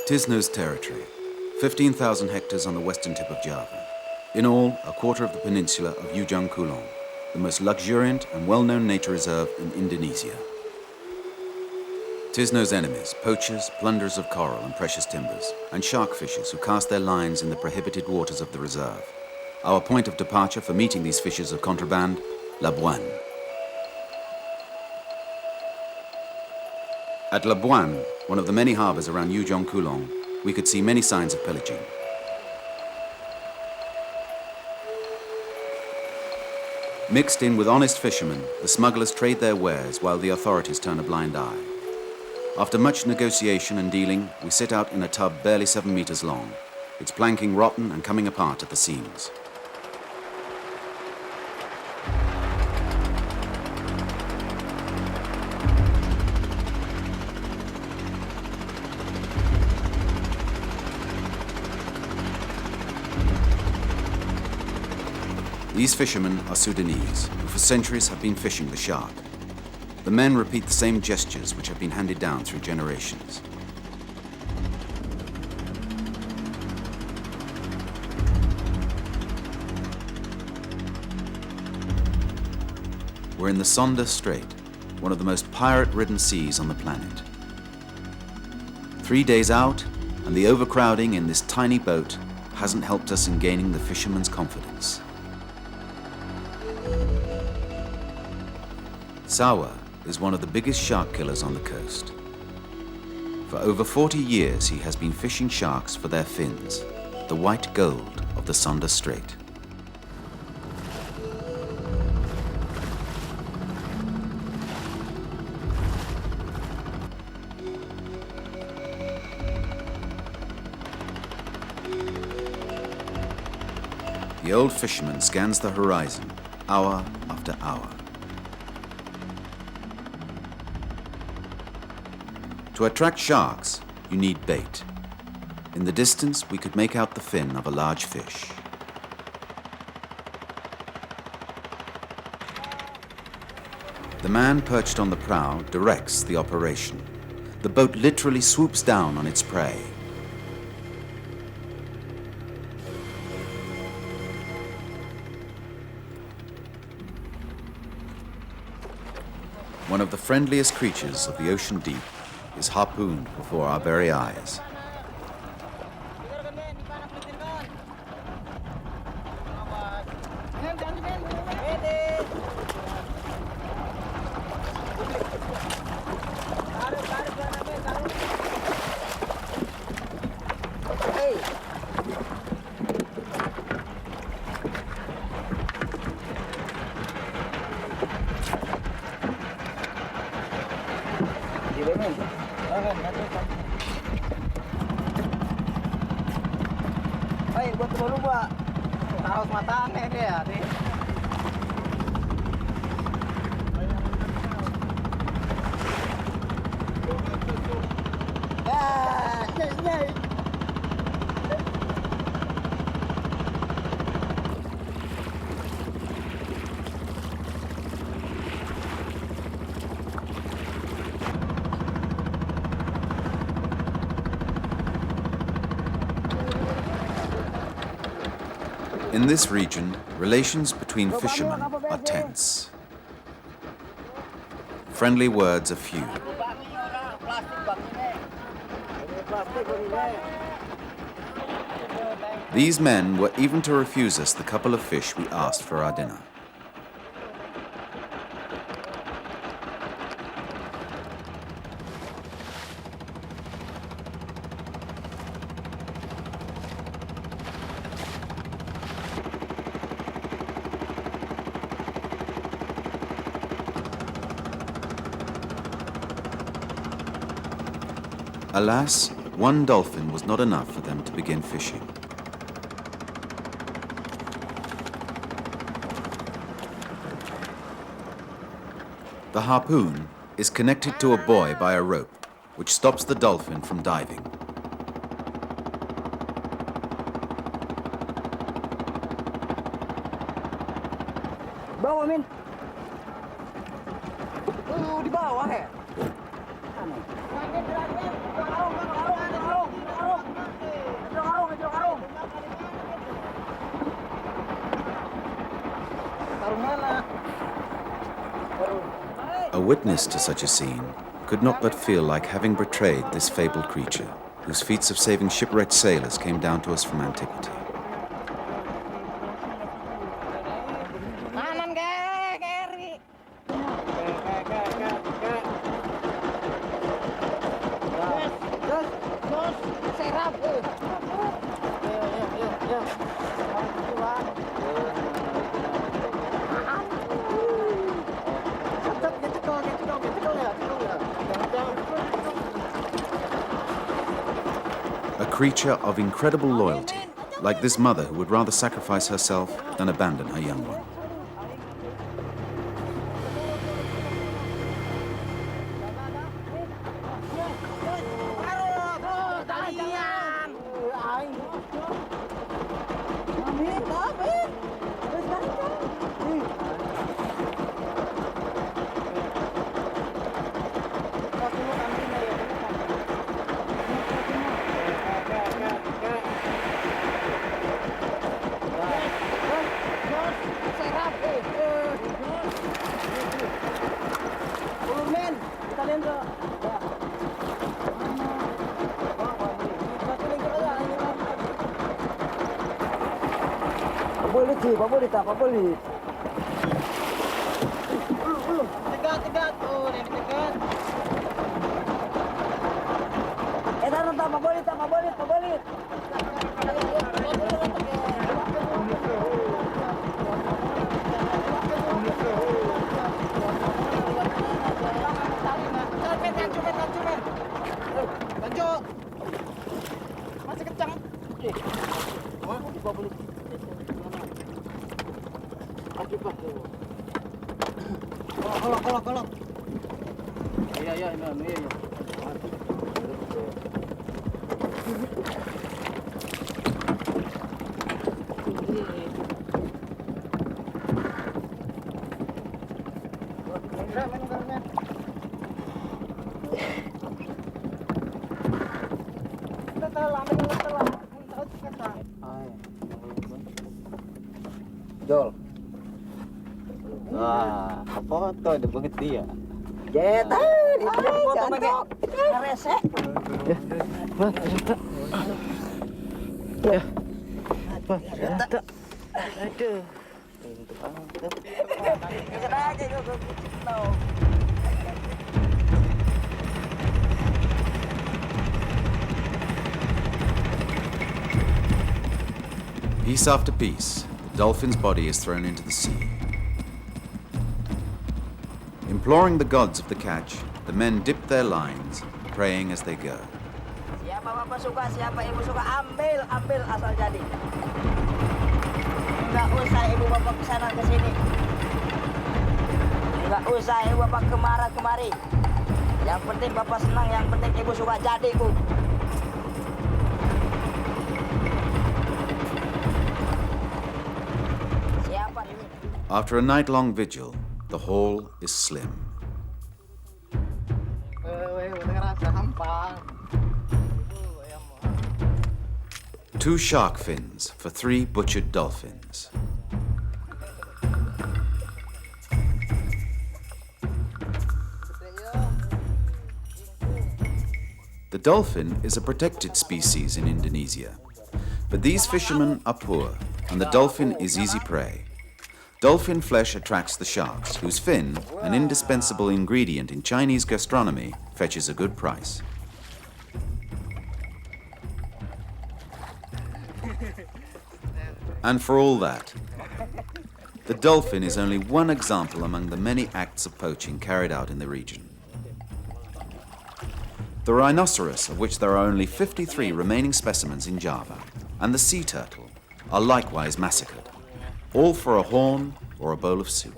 Tisno's territory, 15,000 hectares on the western tip of Java. In all, a quarter of the peninsula of Ujung Kulon, the most luxuriant and well-known nature reserve in Indonesia. Tisno's enemies, poachers, plunderers of coral and precious timbers, and shark fishers who cast their lines in the prohibited waters of the reserve. Our point of departure for meeting these fishers of contraband, Labuan. At Labuan, one of the many harbors around Ujung Kulon, we could see many signs of pillaging. Mixed in with honest fishermen, the smugglers trade their wares while the authorities turn a blind eye. After much negotiation and dealing, we sit out in a tub barely 7 meters long, its planking rotten and coming apart at the seams. These fishermen are Sudanese, who for centuries have been fishing the shark. The men repeat the same gestures which have been handed down through generations. We're in the Sunda Strait, one of the most pirate-ridden seas on the planet. 3 days out, and the overcrowding in this tiny boat hasn't helped us in gaining the fishermen's confidence. Sawa is one of the biggest shark killers on the coast. For over 40 years, he has been fishing sharks for their fins, the white gold of the Sunda Strait. The old fisherman scans the horizon, hour after hour. To attract sharks, you need bait. In the distance, we could make out the fin of a large fish. The man perched on the prow directs the operation. The boat literally swoops down on its prey. One of the friendliest creatures of the ocean deep is harpooned before our very eyes. In this region, relations between fishermen are tense. Friendly words are few. These men were even to refuse us the couple of fish we asked for our dinner. Alas, one dolphin was not enough for them to begin fishing. The harpoon is connected to a buoy by a rope, which stops the dolphin from diving. Bawa, Min. Di bawah ya? A witness to such a scene could not but feel like having betrayed this fabled creature, whose feats of saving shipwrecked sailors came down to us from antiquity. A creature of incredible loyalty, like this mother who would rather sacrifice herself than abandon her young one. Pabolit. Tegak tuh, ini tegak. Taruh tak pabolit. Lanjut. Masih kencang. Pabolit. Kolok. Iya. Jol. Wah, foto ada banget dia. Jet, foto pakai resek. Aduh. Piece after piece, the dolphin's body is thrown into the sea. Imploring the gods of the catch, the men dip their lines, praying as they go. Siapa bapak suka, siapa ibu suka, ambil asal jadi. Enggak usah ibu bapak kesana kesini. Enggak usah ibu bapak kemari. Yang penting bapak senang, yang penting ibu suka jadi, Bu. Siapa ini? After a night-long vigil, the haul is slim. Two shark fins for 3 butchered dolphins. The dolphin is a protected species in Indonesia, but these fishermen are poor, and the dolphin is easy prey. Dolphin flesh attracts the sharks, whose fin, an indispensable ingredient in Chinese gastronomy, fetches a good price. And for all that, the dolphin is only one example among the many acts of poaching carried out in the region. The rhinoceros, of which there are only 53 remaining specimens in Java, and the sea turtle are likewise massacred, all for a horn or a bowl of soup.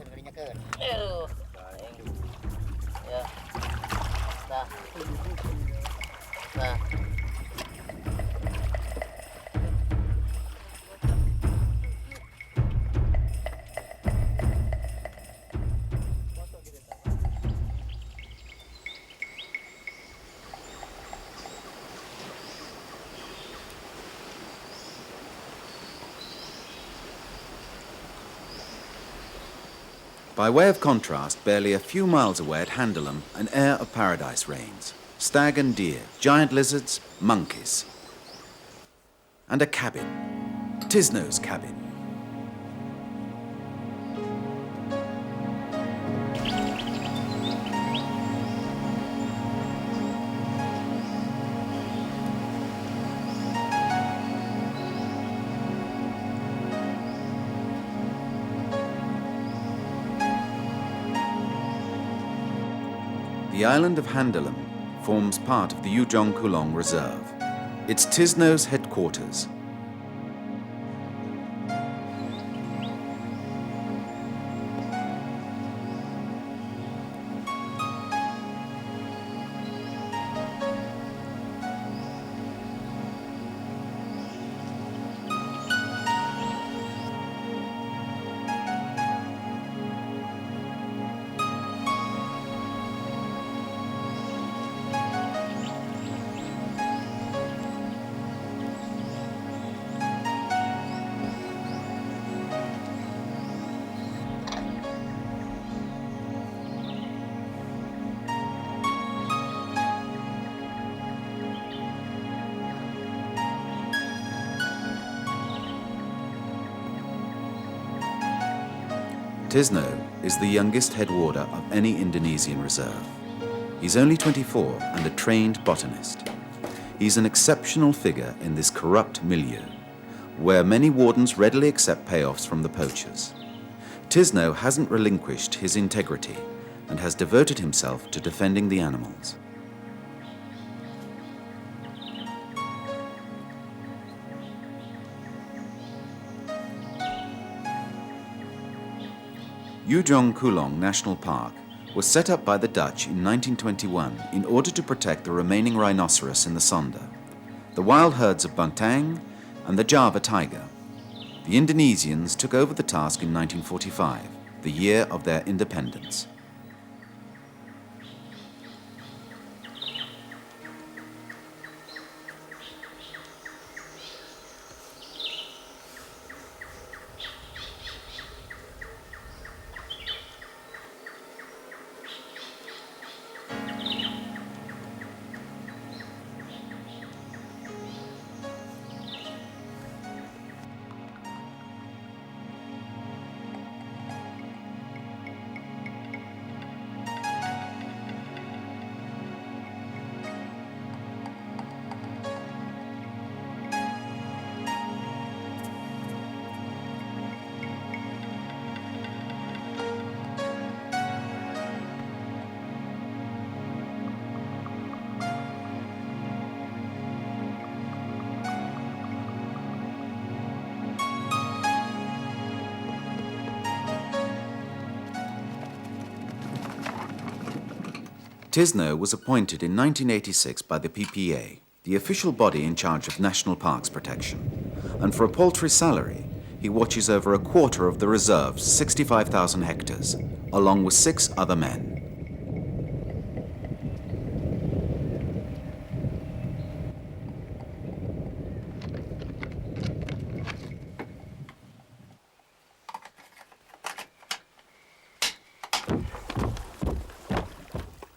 By way of contrast, barely a few miles away at Andelum, an air of paradise reigns. Stag and deer, giant lizards, monkeys. And a cabin. Tisno's cabin. The island of Andelum forms part of the Ujong Kulong Reserve. It's Tisno's headquarters. Tisno is the youngest head warder of any Indonesian reserve. He's only 24 and a trained botanist. He's an exceptional figure in this corrupt milieu, where many wardens readily accept payoffs from the poachers. Tisno hasn't relinquished his integrity and has devoted himself to defending the animals. Ujong Kulong National Park was set up by the Dutch in 1921 in order to protect the remaining rhinoceros in the Sonda, the wild herds of Bantang, and the Java tiger. The Indonesians took over the task in 1945, the year of their independence. Tisno was appointed in 1986 by the PPA, the official body in charge of national parks protection. And for a paltry salary, he watches over a quarter of the reserve's 65,000 hectares, along with 6 other men.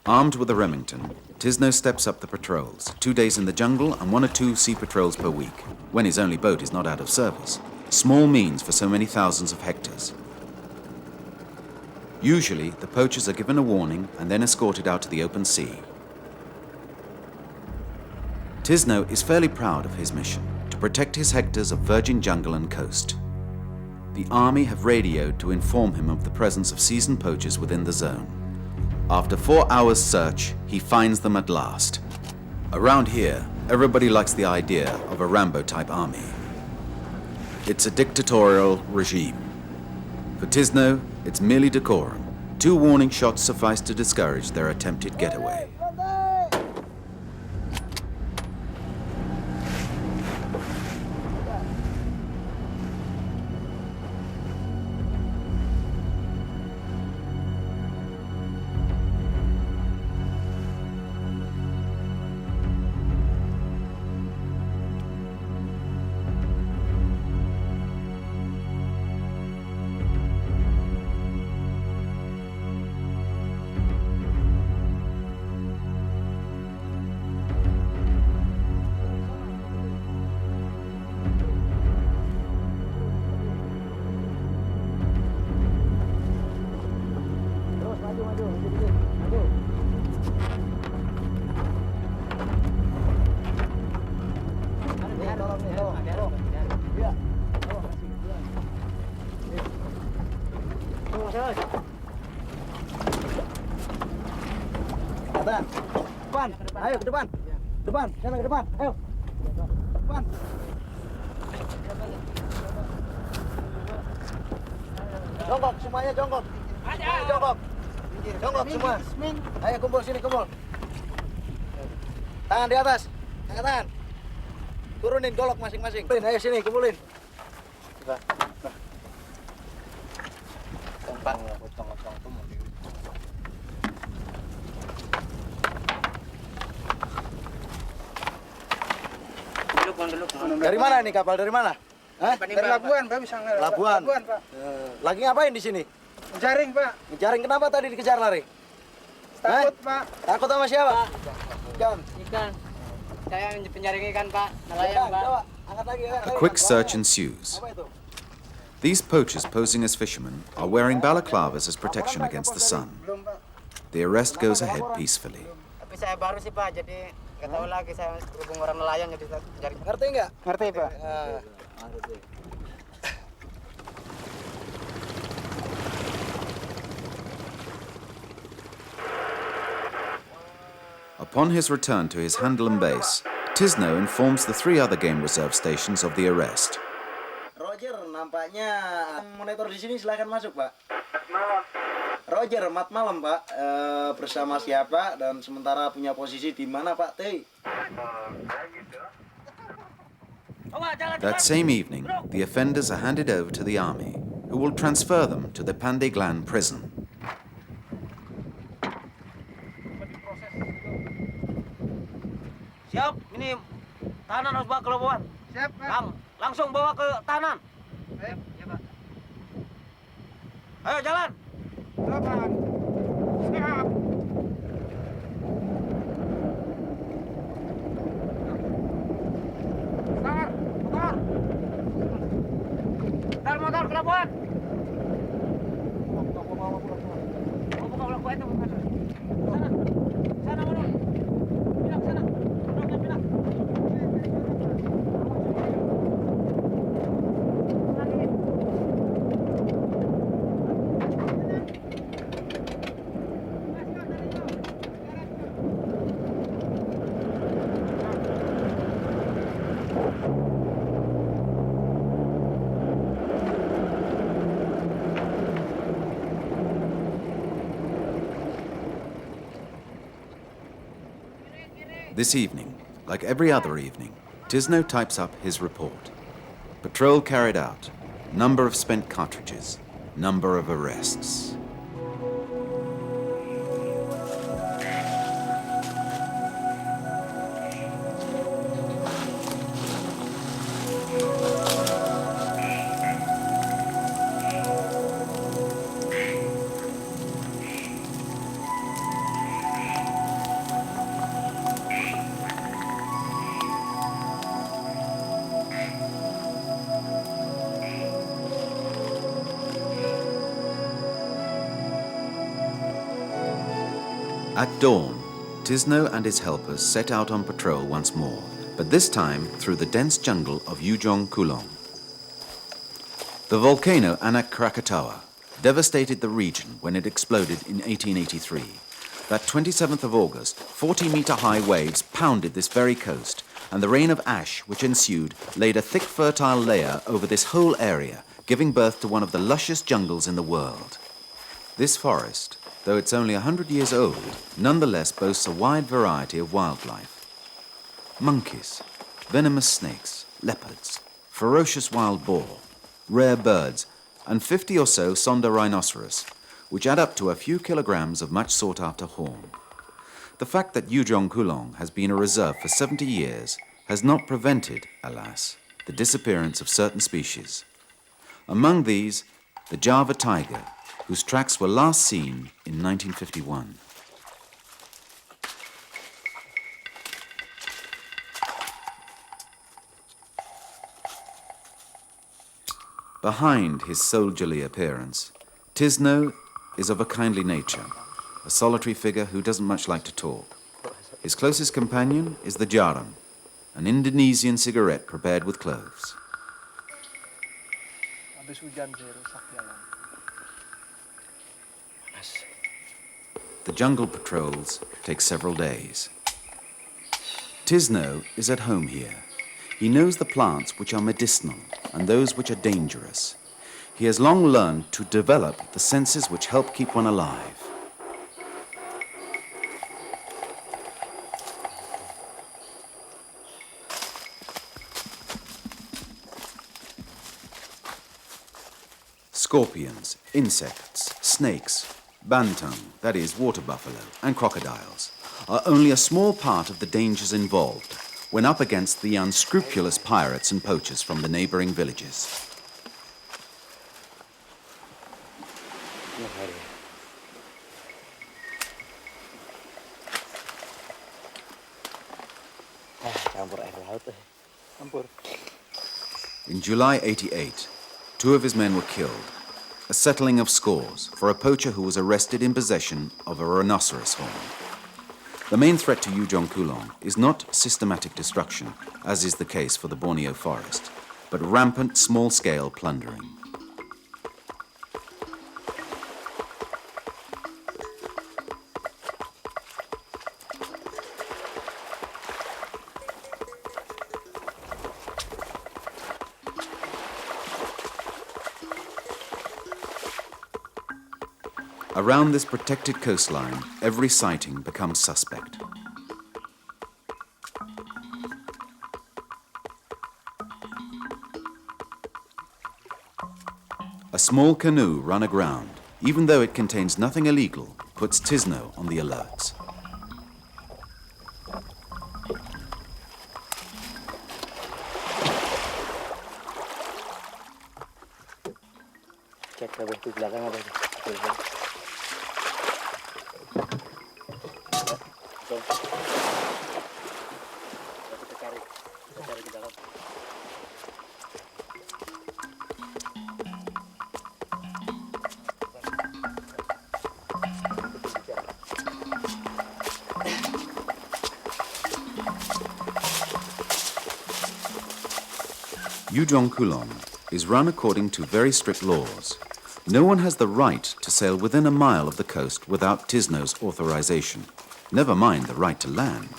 Armed with a Remington, Tisno steps up the patrols, 2 days in the jungle and 1 or 2 sea patrols per week, when his only boat is not out of service. Small means for so many thousands of hectares. Usually, the poachers are given a warning and then escorted out to the open sea. Tisno is fairly proud of his mission, to protect his hectares of virgin jungle and coast. The army have radioed to inform him of the presence of seasoned poachers within the zone. After 4 hours' search, he finds them at last. Around here, everybody likes the idea of a Rambo-type army. It's a dictatorial regime. For Tisno, it's merely decorum. 2 warning shots suffice to discourage their attempted getaway. Kelihatan. Depan. Ayo ke depan. Depan. Sana ke depan. Ayo. Depan. Jongkok semuanya jongkok. Ayo, jongkok. Jongkok semua. Ayo kumpul sini kumpul. Tangan di atas. Angkat tangan. Turunin golok masing-masing. Ayo sini kumpulin. Coba. Tempat potong-potong tuh mau. Dari mana nih kapal? Dari mana? Hah? Dari Labuan, Pak, bisa nggak? Labuan. Pak. Lagi ngapain di sini? Jaring, Pak. Ngejaring kenapa tadi dikejar lari? Takut, Hah? Pak. Takut sama siapa? Ikan. Ikan. Saya penjaring ikan, Pak. Nelayan, Pak. Coba, angkat lagi. A quick search ensues. Apa itu? These poachers posing as fishermen are wearing balaclavas as protection against the sun. Belum, Pak. The arrest goes ahead peacefully. Tapi saya baru sih Pak, jadi nggak tahu lagi saya berhubung orang nelayan jadi cari. Ngerti nggak? Ngerti, Pak. Upon his return to his Andelum base, Tisno informs the 3 other game reserve stations of the arrest. Roger, nampaknya monitor di sini silakan masuk, Pak. Roger, mat malam, Pak. Bersama siapa dan sementara punya posisi di mana, Pak T? That same evening, the offenders are handed over to the army, who will transfer them to the Pandeglang prison. Siap, ini tahanan harus bawa ke Labuan. Siap, Pak. Langsung bawa ke tahanan. Siap. Ya, Pak. Ayo jalan. Labuan. Siap. Motor ke Labuan. Buka Labuan itu. Sana. Sana mundur. Pindah ke sana. Pindah. This evening, like every other evening, Tisno types up his report. Patrol carried out, number of spent cartridges, number of arrests. At dawn, Tisno and his helpers set out on patrol once more, but this time through the dense jungle of Ujong Kulong. The volcano Anak Krakatau devastated the region when it exploded in 1883. That 27th of August, 40-meter-high waves pounded this very coast, and the rain of ash which ensued laid a thick fertile layer over this whole area, giving birth to one of the luscious jungles in the world. This forest, though it's only 100 years old, nonetheless boasts a wide variety of wildlife. Monkeys, venomous snakes, leopards, ferocious wild boar, rare birds, and 50 or so Sonda rhinoceros, which add up to a few kilograms of much sought-after horn. The fact that Ujong Kulong has been a reserve for 70 years has not prevented, alas, the disappearance of certain species. Among these, the Java tiger, whose tracks were last seen in 1951. Behind his soldierly appearance, Tisno is of a kindly nature, a solitary figure who doesn't much like to talk. His closest companion is the jarum, an Indonesian cigarette prepared with cloves. Habis hujan sih rusak jalan. The jungle patrols take several days. Tisno is at home here. He knows the plants which are medicinal and those which are dangerous. He has long learned to develop the senses which help keep one alive. Scorpions, insects, snakes, bantam, that is, water buffalo, and crocodiles are only a small part of the dangers involved when up against the unscrupulous pirates and poachers from the neighboring villages. In July 88, 2 of his men were killed, a settling of scores for a poacher who was arrested in possession of a rhinoceros horn. The main threat to Ujong Kulong is not systematic destruction, as is the case for the Borneo forest, but rampant small-scale plundering. Around this protected coastline, every sighting becomes suspect. A small canoe run aground, even though it contains nothing illegal, puts Tisno on the alerts. Cek ke di belakang ada. Ujong Kulong is run according to very strict laws. No one has the right to sail within a mile of the coast without Tisno's authorization, never mind the right to land.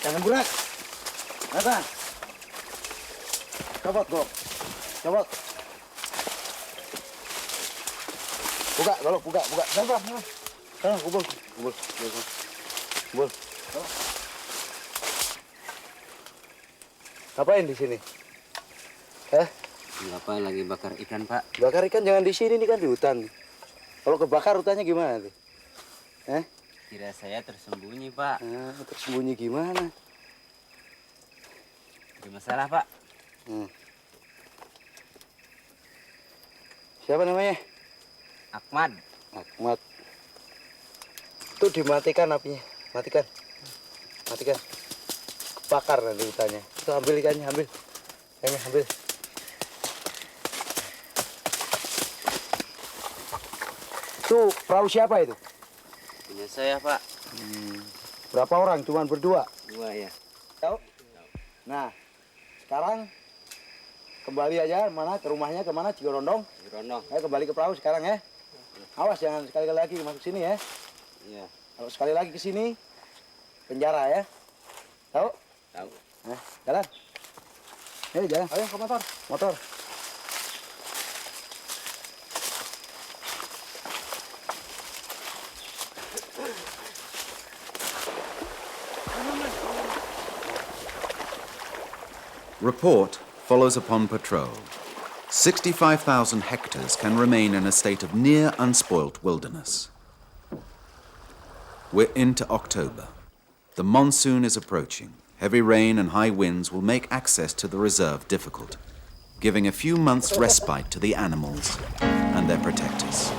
Jangan burak. Nathan. Copot, Golok. Copot. Buka, Golok, buka. Sana, kumpul. Ngapain di sini? Bapak lagi bakar ikan, Pak. Bakar ikan jangan di sini, ini kan di hutan. Kalau kebakar hutannya gimana tuh? Kira saya tersembunyi, Pak. Tersembunyi gimana? Ada masalah, Pak. Siapa namanya? Ahmad. Itu dimatikan apinya. Matikan. Bakar nanti hutannya. Itu ambil ikannya, ambil. Itu perahu siapa itu? Punya saya, Pak. Berapa orang? Cuman berdua? 2 ya. Tahu? Nah, sekarang kembali aja ke rumahnya kemana? Cigorondong. Ayo kembali ke perahu sekarang ya. Awas jangan sekali lagi masuk sini ya. Iya. Kalau sekali lagi ke sini penjara ya. Tahu? Tahu. Nah, jalan. Jalan. Ayo ke motor. Report follows upon patrol. 65,000 hectares can remain in a state of near unspoilt wilderness. We're into October. The monsoon is approaching. Heavy rain and high winds will make access to the reserve difficult, giving a few months' respite to the animals and their protectors.